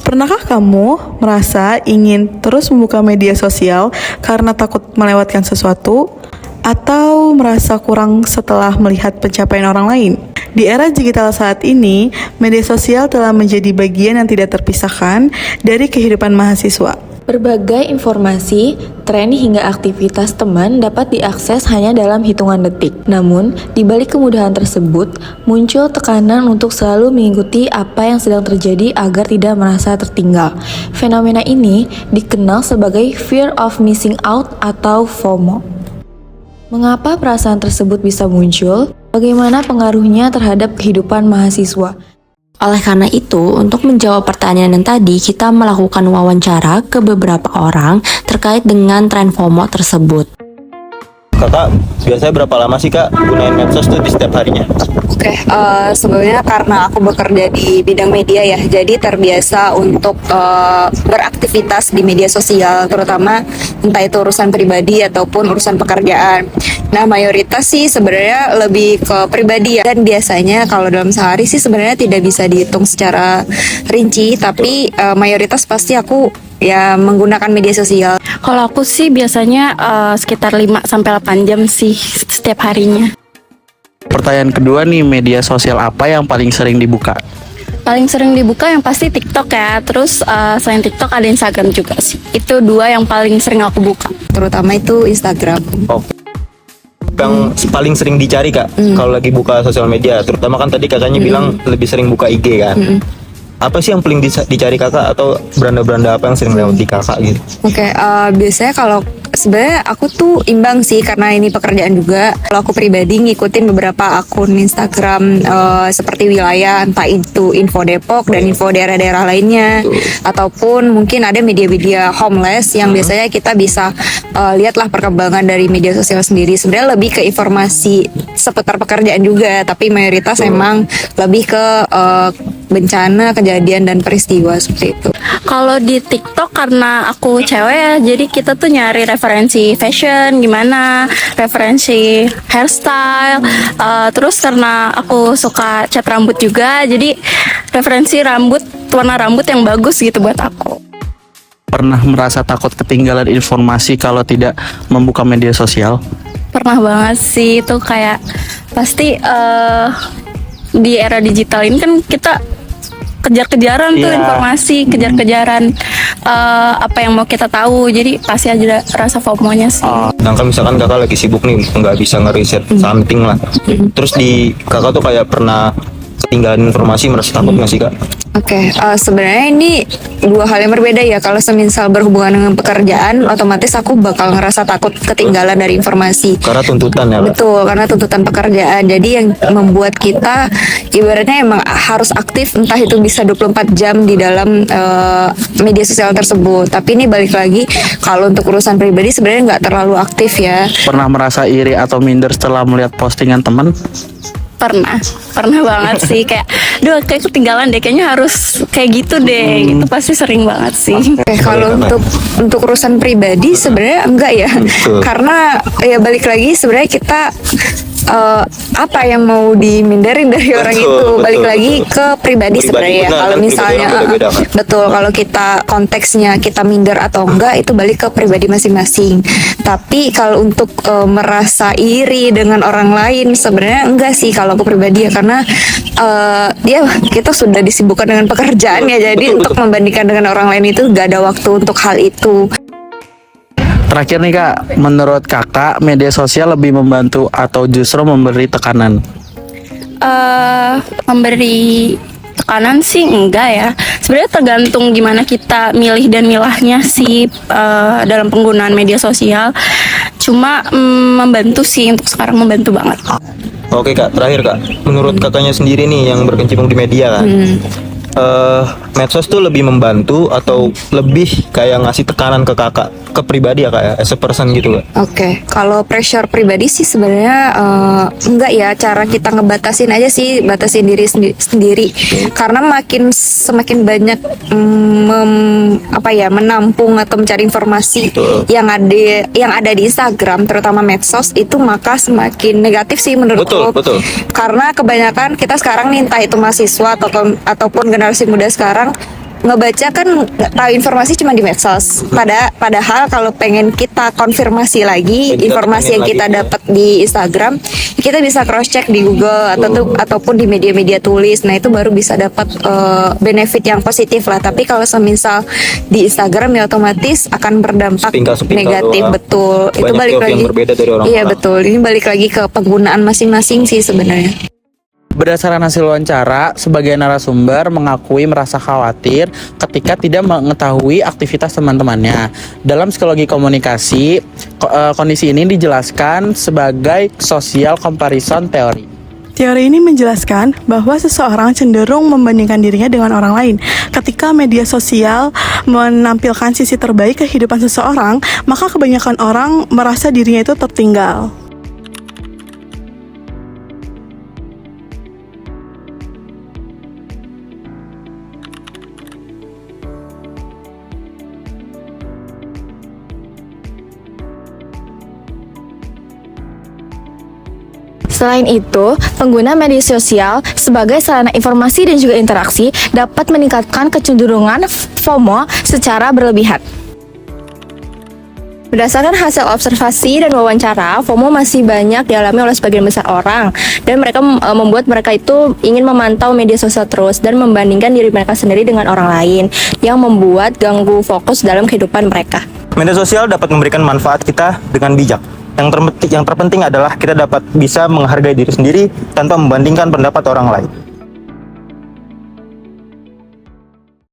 Pernahkah kamu merasa ingin terus membuka media sosial karena takut melewatkan sesuatu atau merasa kurang setelah melihat pencapaian orang lain? Di era digital saat ini, media sosial telah menjadi bagian yang tidak terpisahkan dari kehidupan mahasiswa. Berbagai informasi, tren hingga aktivitas teman dapat diakses hanya dalam hitungan detik. Namun, di balik kemudahan tersebut, muncul tekanan untuk selalu mengikuti apa yang sedang terjadi agar tidak merasa tertinggal. Fenomena ini dikenal sebagai fear of missing out atau FOMO. Mengapa perasaan tersebut bisa muncul? Bagaimana pengaruhnya terhadap kehidupan mahasiswa? Oleh karena itu, untuk menjawab pertanyaan yang tadi, kita melakukan wawancara ke beberapa orang terkait dengan tren FOMO tersebut. Kakak, biasanya berapa lama sih Kak gunain medsos tuh di setiap harinya? Sebenarnya karena aku bekerja di bidang media ya, jadi terbiasa untuk beraktivitas di media sosial, terutama entah itu urusan pribadi ataupun urusan pekerjaan. Nah, mayoritas sih sebenarnya lebih ke pribadi ya, dan biasanya kalau dalam sehari sih sebenarnya tidak bisa dihitung secara rinci, tapi mayoritas pasti aku ya menggunakan media sosial. Kalau aku sih biasanya sekitar 5-8 jam sih setiap harinya. Pertanyaan kedua nih, media sosial apa yang paling sering dibuka? Paling sering dibuka yang pasti TikTok ya. Terus selain TikTok ada Instagram juga sih. Itu dua yang paling sering aku buka. Terutama itu Instagram. Oke. Yang paling sering dicari Kak kalau lagi buka sosial media, terutama kan tadi kakaknya bilang lebih sering buka IG kan. Apa sih yang paling dicari kakak, atau beranda-beranda apa yang sering lewat di kakak gitu? Biasanya kalau sebenarnya aku tuh imbang sih karena ini pekerjaan juga. Kalau aku pribadi ngikutin beberapa akun Instagram seperti wilayah, entah itu info Depok dan info daerah-daerah lainnya, ataupun mungkin ada media-media homeless yang biasanya kita bisa lihatlah perkembangan dari media sosial sendiri. Sebenarnya lebih ke informasi seputar pekerjaan juga, tapi mayoritas emang lebih ke bencana, kejadian dan peristiwa seperti itu. Kalau di TikTok karena aku cewek ya, jadi kita tuh nyari referensi fashion gimana, referensi hairstyle. Terus karena aku suka cat rambut juga, jadi referensi rambut, warna rambut yang bagus gitu buat aku. Pernah merasa takut ketinggalan informasi kalau tidak membuka media sosial? Pernah banget sih, itu kayak pasti di era digital ini kan kita kejar-kejaran tuh informasi, kejar-kejaran apa yang mau kita tahu, jadi pasti ada rasa FOMO-nya sih. Nah kan misalkan kakak lagi sibuk nih, nggak bisa ngeriset something lah, terus di kakak tuh kayak pernah ketinggalan informasi, merasa takut nggak sih Kak? Sebenarnya ini dua hal yang berbeda ya. Kalau semisal berhubungan dengan pekerjaan, otomatis aku bakal ngerasa takut ketinggalan dari informasi. Karena tuntutan ya Kak? Betul, karena tuntutan pekerjaan. Jadi yang membuat kita ibaratnya emang harus aktif, entah itu bisa 24 jam di dalam media sosial tersebut. Tapi ini balik lagi, kalau untuk urusan pribadi sebenarnya nggak terlalu aktif ya. Pernah merasa iri atau minder setelah melihat postingan teman? Pernah banget sih, kayak kayak ketinggalan deh, kayaknya harus kayak gitu deh. Itu pasti sering banget sih. Kalau untuk urusan pribadi sebenarnya enggak ya. Karena ya balik lagi sebenarnya kita apa yang mau dimindarin dari orang itu, balik lagi ke pribadi sebenarnya. Kalau misalnya kalau kita konteksnya kita minder atau enggak, itu balik ke pribadi masing-masing. Tapi kalau untuk merasa iri dengan orang lain sebenarnya enggak sih kalau aku pribadi ya, karena kita sudah disibukkan dengan pekerjaan ya, jadi untuk membandingkan dengan orang lain itu enggak ada waktu untuk hal itu. Terakhir nih Kak, menurut kakak media sosial lebih membantu atau justru memberi tekanan? Memberi tekanan sih enggak ya. Sebenarnya tergantung gimana kita milih dan milahnya sih dalam penggunaan media sosial. Cuma membantu sih, untuk sekarang membantu banget. Oke Kak, terakhir Kak, menurut kakaknya sendiri nih yang berkecimpung di media kan, medsos tuh lebih membantu atau lebih kayak ngasih tekanan ke kakak, ke pribadi ya Kak ya, as a person gitu Kak? Kalau pressure pribadi sih sebenarnya enggak ya, cara kita ngebatasin aja sih, batasin diri sendiri. Karena semakin banyak menampung atau mencari informasi yang ada di Instagram, terutama medsos itu, maka semakin negatif sih menurutku. Betul. Karena kebanyakan kita sekarang nih, entah itu mahasiswa ataupun generasi muda sekarang, ngebaca kan tahu informasi cuma di medsos. Padahal kalau pengen kita konfirmasi lagi Kita informasi yang tekanin kita lagi. dapat di Instagram, kita bisa cross check di Google ataupun di media-media tulis. Nah, itu baru bisa dapat benefit yang positif lah. Tapi kalau semisal di Instagram ya otomatis akan berdampak Sepingkal-sepingkal negatif, doang. betul. Itu Banyak balik POV lagi. yang berbeda dari orang-orang. Iya, betul. Ini balik lagi ke penggunaan masing-masing sih sebenarnya. Berdasarkan hasil wawancara, sebagian narasumber mengakui merasa khawatir ketika tidak mengetahui aktivitas teman-temannya. Dalam psikologi komunikasi, kondisi ini dijelaskan sebagai social comparison theory. Teori ini menjelaskan bahwa seseorang cenderung membandingkan dirinya dengan orang lain. Ketika media sosial menampilkan sisi terbaik kehidupan seseorang, maka kebanyakan orang merasa dirinya itu tertinggal. Selain itu, pengguna media sosial sebagai sarana informasi dan juga interaksi dapat meningkatkan kecenderungan FOMO secara berlebihan. Berdasarkan hasil observasi dan wawancara, FOMO masih banyak dialami oleh sebagian besar orang, dan mereka membuat mereka itu ingin memantau media sosial terus dan membandingkan diri mereka sendiri dengan orang lain, yang membuat ganggu fokus dalam kehidupan mereka. Media sosial dapat memberikan manfaat kita dengan bijak. Yang terpenting adalah kita dapat bisa menghargai diri sendiri tanpa membandingkan pendapat orang lain.